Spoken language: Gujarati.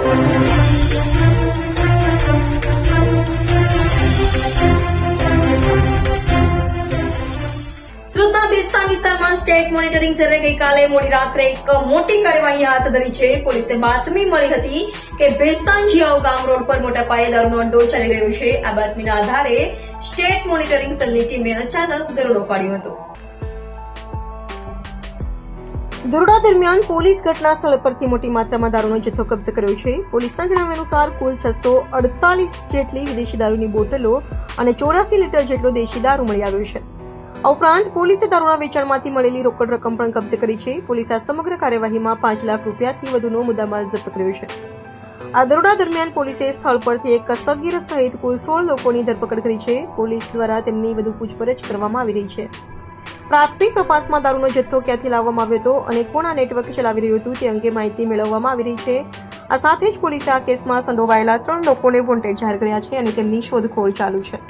સુરતના ભેસ્તાન વિસ્તારમાં સ્ટેટ મોનિટરિંગ સેલે ગઈકાલે મોડી રાત્રે એક મોટી કાર્યવાહી હાથ ધરી છે. પોલીસને બાતમી મળી હતી કે ભેસ્તાન જીયાવ ગામ રોડ પર મોટા પાયે દારૂનો અડ્ડો ચાલી રહ્યો છે. આ બાતમીના આધારે સ્ટેટ મોનિટરિંગ સેલની ટીમે અચાનક દરોડો પાડ્યો હતો. દરોડા દરમિયાન પોલીસ ઘટના સ્થળ પરથી મોટી માત્રામાં દારૂનો જથ્થો કબજે કર્યો છે. પોલીસના જણાવ્યા અનુસાર કુલ 648 જેટલી વિદેશી દારૂની બોટલો અને 84 લીટર જેટલો દેશી દારૂ મળી આવ્યો છે. આ ઉપરાંત પોલીસે દારૂના વેચાણમાંથી મળેલી રોકડ રકમ પણ કબજે કરી છે. પોલીસે આ સમગ્ર કાર્યવાહીમાં 5 લાખ રૂપિયાથી વધુનો મુદ્દામાલ જપ્ત કર્યો છે. આ દરોડા દરમિયાન પોલીસે સ્થળ પરથી એક સગીર સહિત કુલ 16 લોકોની ધરપકડ કરી છે. પોલીસ દ્વારા તેમની વધુ પૂછપરછ કરવામાં આવી રહી છે. પ્રાથમિક તપાસમાં દારૂનો જથ્થો ક્યાંથી લાવવામાં આવ્યો હતો અને કોણ આ નેટવર્ક ચલાવી રહ્યું હતું તે અંગે માહિતી મેળવવામાં આવી રહી છે. આ સાથે જ પોલીસે આ કેસમાં સંડોવાયેલા 3 લોકોને વોન્ટેડ જાહેર કર્યા છે અને તેમની શોધખોળ ચાલુ છે.